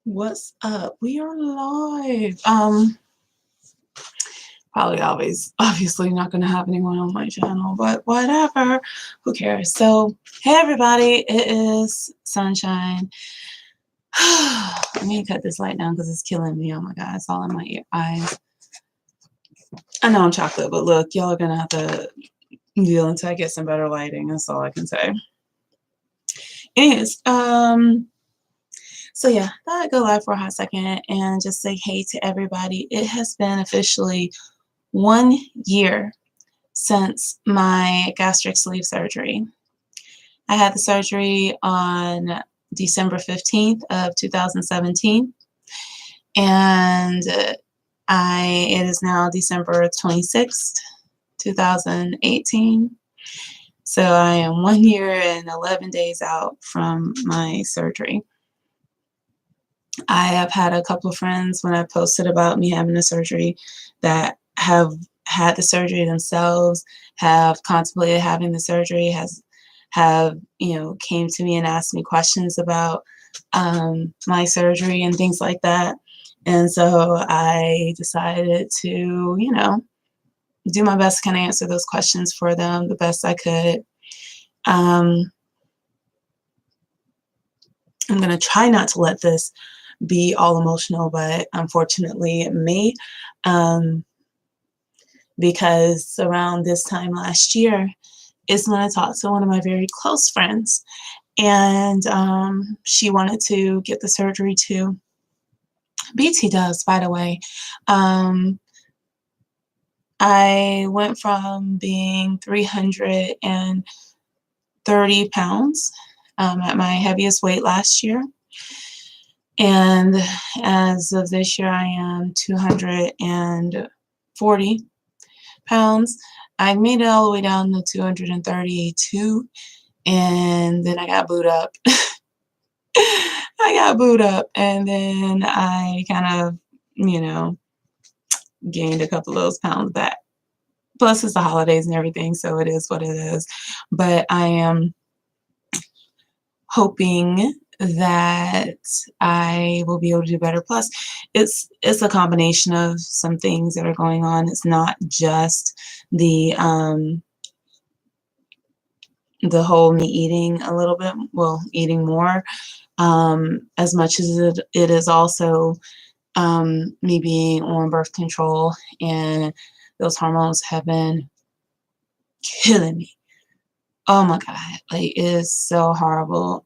What's up? We are live. Probably obviously not gonna have anyone on my channel, but whatever. Who cares? So, hey everybody, it is Sunshine. Let me cut this light down because it's killing me. Oh my god, it's all in my eyes. I know I'm chocolate, but look, y'all are gonna have to deal until I get some better lighting. That's all I can say. Anyways, so yeah, thought I'd go live for a hot second and just say hey to everybody. It has been officially 1 year since my gastric sleeve surgery. I had the surgery on December 15th of 2017, and it is now December 26th, 2018. So I am 1 year and 11 days out from my surgery. I have had a couple of friends when I posted about me having the surgery that have had the surgery themselves, have contemplated having the surgery, have came to me and asked me questions about my surgery and things like that. And so I decided to do my best to kind of answer those questions for them the best I could. I'm going to try not to let this be all emotional, but unfortunately it may, because around this time last year is when I talked to one of my very close friends, and she wanted to get the surgery too. BT does, by the way. I went from being 330 pounds at my heaviest weight last year. And as of this year, I am 240 pounds. I made it all the way down to 232, and then I got booed up. And then I kind of, gained a couple of those pounds back. Plus, it's the holidays and everything, so it is what it is. But I am hoping that I will be able to do better. Plus, it's a combination of some things that are going on. It's not just the whole me eating a little bit, well, eating more, as much as it is also me being on birth control, and those hormones have been killing me. Oh my God, like it is so horrible.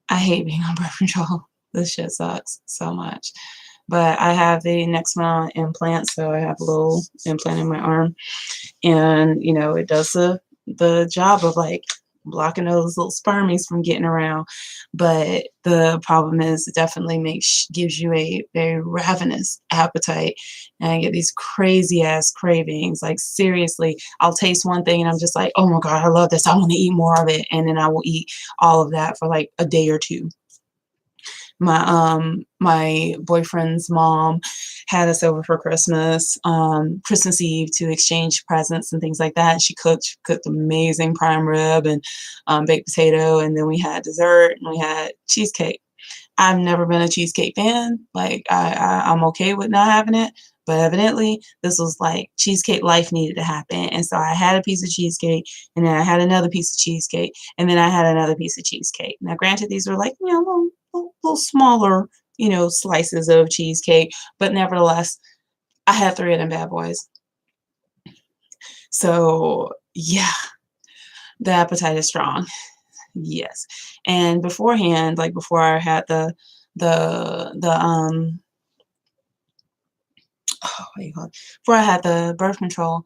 I hate being on birth control. This shit sucks so much. But I have the next one implant, so I have a little implant in my arm, and it does the job of like blocking those little spermies from getting around. But the problem is it definitely gives you a very ravenous appetite, and I get these crazy ass cravings. Like seriously, I'll taste one thing and I'm just like, oh my God, I love this, I want to eat more of it, and then I will eat all of that for like a day or two. My boyfriend's mom had us over for Christmas Eve, to exchange presents and things like that. And she cooked amazing prime rib and baked potato, and then we had dessert and we had cheesecake. I've never been a cheesecake fan. Like I'm okay with not having it, but evidently this was like cheesecake life needed to happen. And so I had a piece of cheesecake, and then I had another piece of cheesecake, and then I had another piece of cheesecake. Now, granted, these were like, little smaller, slices of cheesecake, but nevertheless, I had three of them bad boys. So yeah, the appetite is strong. Yes. And beforehand, like before I had the what do you call it? Before I had the birth control,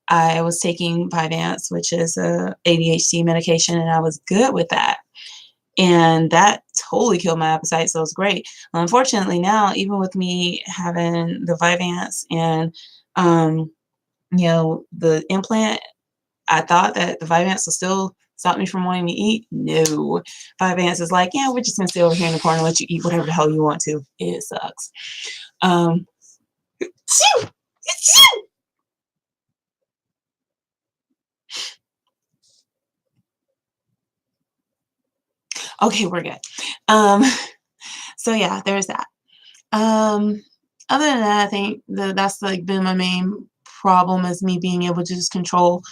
I was taking Vyvanse, which is a ADHD medication, and I was good with that. And that totally killed my appetite, so it was great. Unfortunately, now, even with me having the Vyvanse and the implant, I thought that the Vyvanse will still stop me from wanting to eat. No. Vyvanse is like, yeah, we're just gonna stay over here in the corner and let you eat whatever the hell you want to. It sucks. Okay, we're good. So yeah, there's that. Um, Other than that, I think that's like been my main problem is me being able to just control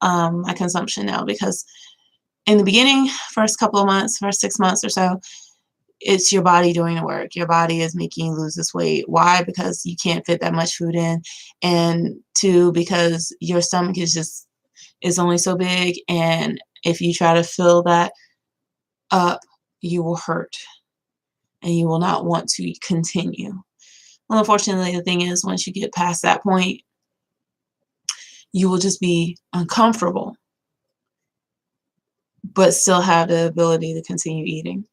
my consumption now because in the beginning, first couple of months, first 6 months or so, it's your body doing the work. Your body is making you lose this weight. Why? Because you can't fit that much food in. And two, because your stomach is only so big. And if you try to fill that up, you will hurt and you will not want to continue. Well, unfortunately, the thing is, once you get past that point, you will just be uncomfortable, but still have the ability to continue eating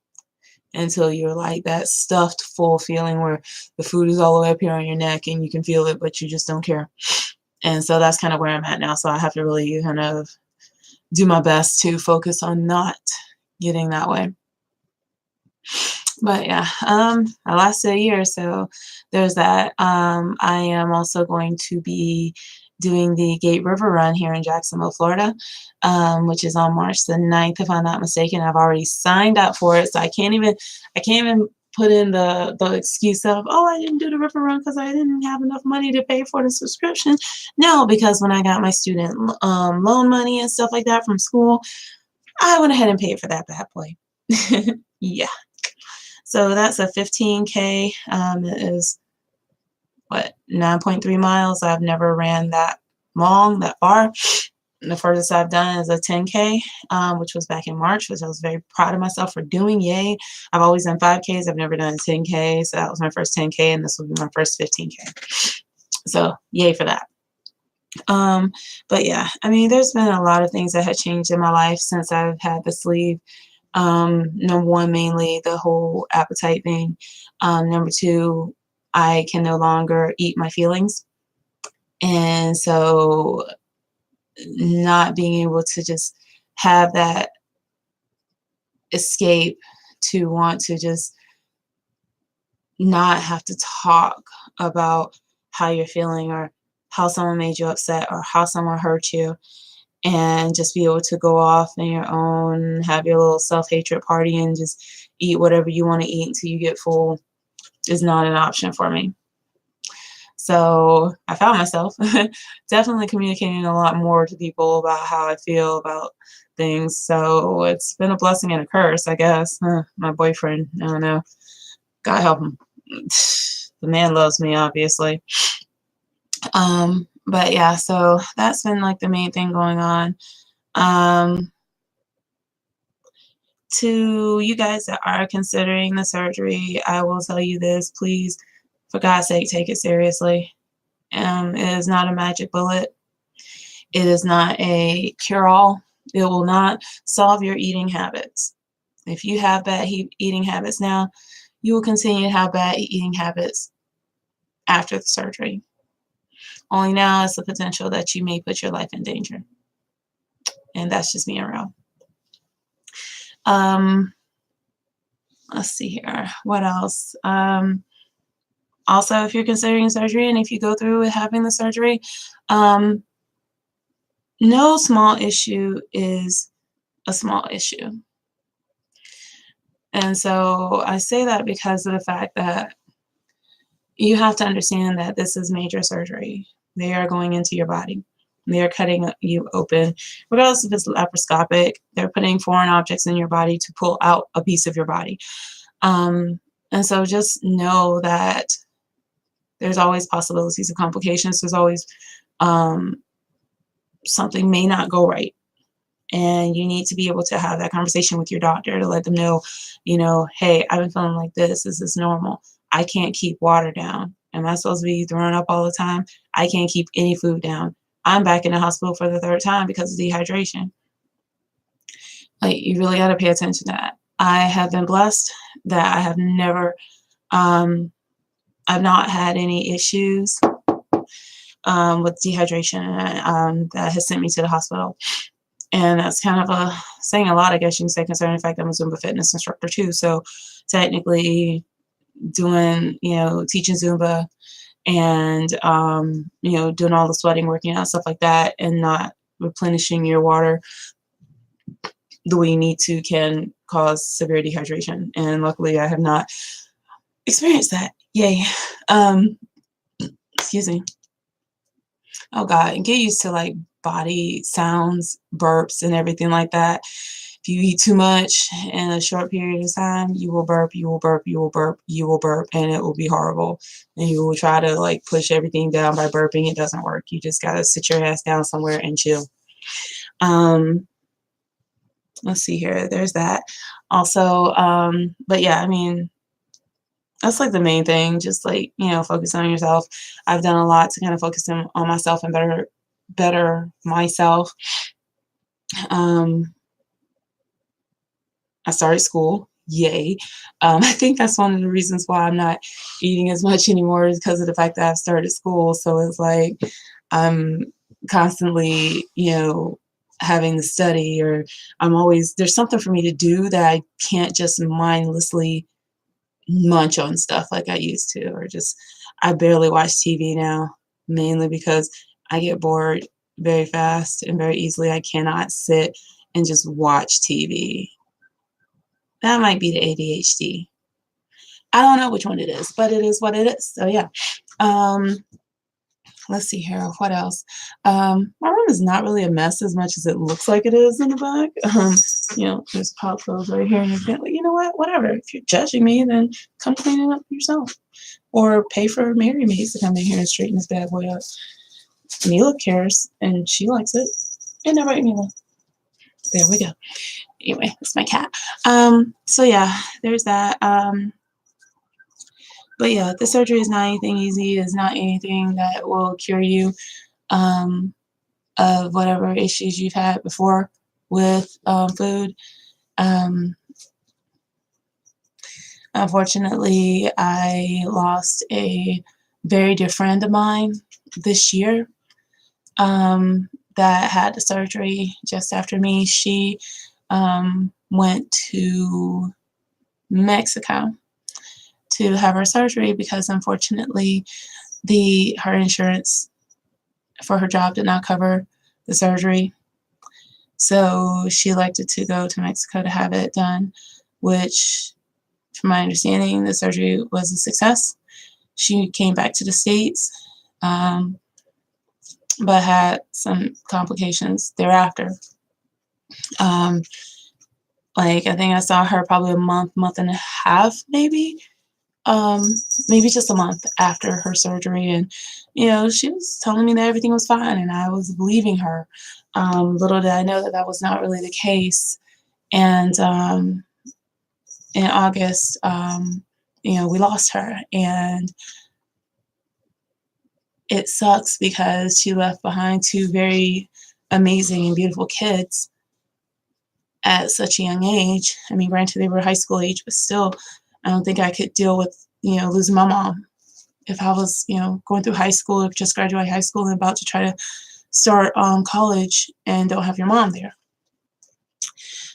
until you're like that stuffed full feeling where the food is all the way up here on your neck and you can feel it, but you just don't care. And so that's kind of where I'm at now. So I have to really kind of do my best to focus on not getting that way. But yeah, I lasted a year, so there's that. I am also going to be doing the Gate River Run here in Jacksonville, Florida, which is on March the 9th, if I'm not mistaken. I've already signed up for it, so I can't even put in the excuse of, oh, I didn't do the river run because I didn't have enough money to pay for the subscription. No, because when I got my student loan money and stuff like that from school, I went ahead and paid for that bad boy. Yeah. So that's a 15K. It is what, 9.3 miles. I've never ran that long, that far. And the furthest I've done is a 10K, which was back in March, which I was very proud of myself for doing. Yay. I've always done 5Ks. I've never done a 10K. So that was my first 10K, and this will be my first 15K. So yay for that. But yeah, I mean, there's been a lot of things that have changed in my life since I've had the sleeve. Number one, mainly the whole appetite thing. Number two, I can no longer eat my feelings. And so not being able to just have that escape to want to just not have to talk about how you're feeling or how someone made you upset or how someone hurt you, and just be able to go off on your own, have your little self-hatred party and just eat whatever you want to eat until you get full is not an option for me. So I found myself definitely communicating a lot more to people about how I feel about things. So it's been a blessing and a curse, I guess. My boyfriend, I don't know. God help him. The man loves me, obviously. But yeah, so that's been like the main thing going on. To you guys that are considering the surgery, I will tell you this, please, for God's sake, take it seriously. It is not a magic bullet. It is not a cure-all. It will not solve your eating habits. If you have bad eating habits now, you will continue to have bad eating habits after the surgery. Only now is the potential that you may put your life in danger. And that's just being real. Let's see here. What else? Also, if you're considering surgery and if you go through with having the surgery, no small issue is a small issue. And so I say that because of the fact that you have to understand that this is major surgery. They are going into your body. They are cutting you open. Regardless if it's laparoscopic, they're putting foreign objects in your body to pull out a piece of your body. And so just know that there's always possibilities of complications. There's always something may not go right. And you need to be able to have that conversation with your doctor to let them know, hey, I've been feeling like this. Is this normal? I can't keep water down. Am I supposed to be throwing up all the time? I can't keep any food down. I'm back in the hospital for the third time because of dehydration. Like, you really got to pay attention to that. I have been blessed that I have never, I've not had any issues with dehydration that has sent me to the hospital. And that's kind of saying a lot, I guess you can say, concerning the fact that I'm a Zumba fitness instructor too. So technically doing, teaching Zumba and, doing all the sweating, working out, stuff like that, and not replenishing your water the way you need to can cause severe dehydration. And luckily I have not experience that. Yay. Um, excuse me. Oh God, and get used to like body sounds, burps, and everything like that. If you eat too much in a short period of time, you will burp, you will burp, you will burp, you will burp, and it will be horrible. And you will try to like push everything down by burping. It doesn't work. You just gotta sit your ass down somewhere and chill. Um, let's see here. There's that. Also, but yeah, I mean, that's like the main thing. Just like, focus on yourself. I've done a lot to kind of focus on myself and better myself. Um, I started school. Yay. I think that's one of the reasons why I'm not eating as much anymore is because of the fact that I've started school. So it's like I'm constantly, having to study, or there's something for me to do that I can't just mindlessly munch on stuff like I used to, or just I barely watch TV now, mainly because I get bored very fast and very easily. I cannot sit and just watch TV. That might be the ADHD. I don't know which one it is, but it is what it is. So yeah. Um, let's see here. What else? My room is not really a mess as much as it looks like it is in the back. There's pop clothes right here, and you can't. You know what? Whatever. If you're judging me, then come clean it up yourself, or pay for Mary Maids to come in here and straighten this bad boy up. Mila cares, and she likes it. And all right, Mila. There we go. Anyway, that's my cat. So yeah, there's that. But yeah, the surgery is not anything easy. It's not anything that will cure you um, of whatever issues you've had before with food. Um, unfortunately, I lost a very dear friend of mine this year that had the surgery just after me. She went to Mexico to have her surgery because unfortunately her insurance for her job did not cover the surgery. So she elected to go to Mexico to have it done, which, from my understanding, the surgery was a success. She came back to the States, but had some complications thereafter. Like I think I saw her probably a month and a half, um, maybe just a month after her surgery. And, she was telling me that everything was fine and I was believing her. Little did I know that that was not really the case. And in August, we lost her. And it sucks because she left behind two very amazing and beautiful kids at such a young age. I mean, granted, they were high school age, but still, I don't think I could deal with, losing my mom. If I was, going through high school, or just graduated high school and about to try to start college and don't have your mom there.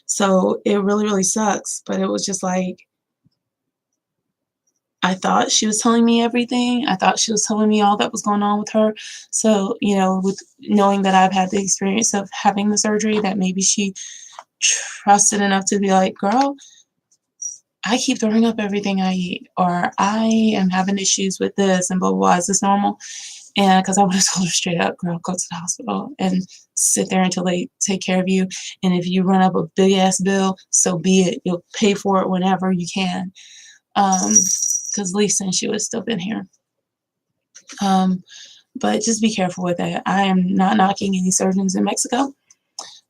So it really, really sucks. But it was just like, I thought she was telling me everything. I thought she was telling me all that was going on with her. So, with knowing that I've had the experience of having the surgery, that maybe she trusted enough to be like, girl, I keep throwing up everything I eat, or I am having issues with this and blah, blah, blah. Is this normal? And because I would have told her straight up, girl, go to the hospital and sit there until they take care of you. And if you run up a big ass bill, so be it. You'll pay for it whenever you can. Because at least then she would have still been here. But just be careful with that. I am not knocking any surgeons in Mexico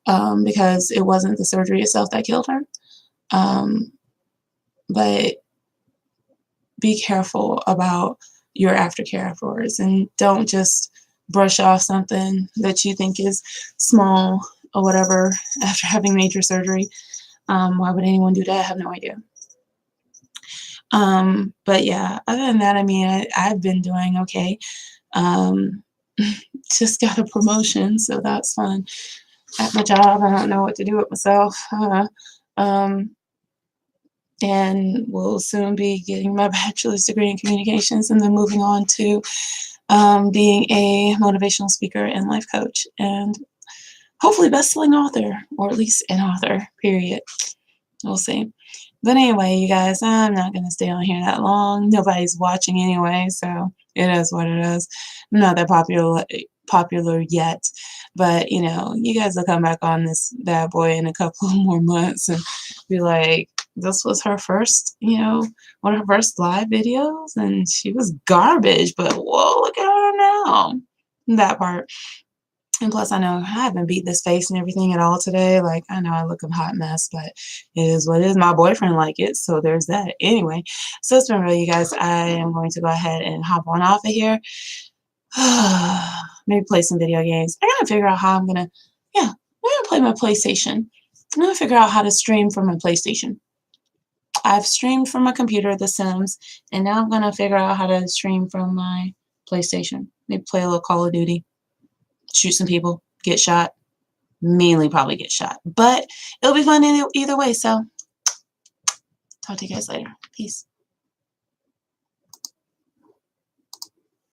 because it wasn't the surgery itself that killed her. But be careful about your aftercare afterwards, and don't just brush off something that you think is small or whatever after having major surgery. Why would anyone do that? I have no idea. But yeah, other than that, I mean, I've been doing okay. Um, just got a promotion, so that's fun. At my job, I don't know what to do with myself. Um, and will soon be getting my bachelor's degree in communications and then moving on to being a motivational speaker and life coach, and hopefully best-selling author, or at least an author, period. We'll see. But anyway, you guys, I'm not gonna stay on here that long. Nobody's watching anyway, so it is what it is. I'm not that popular yet, but you know, you guys will come back on this bad boy in a couple of more months and be like, this was her first, you know, one of her first live videos, and she was garbage, but whoa, look at her now. That part. And plus, I know I haven't beat this face and everything at all today. Like, I know I look a hot mess, but it is what it is. My boyfriend like it, so there's that. Anyway, so it's been real, you guys. I am going to go ahead and hop on off of here. Maybe play some video games. I gotta figure out how I'm gonna, yeah, I'm gonna play my PlayStation. I'm gonna figure out how to stream from my PlayStation. I've streamed from my computer, The Sims, and now I'm gonna figure out how to stream from my PlayStation. Maybe play a little Call of Duty, shoot some people, get shot. Mainly probably get shot, but it'll be fun either way. So talk to you guys later. Peace.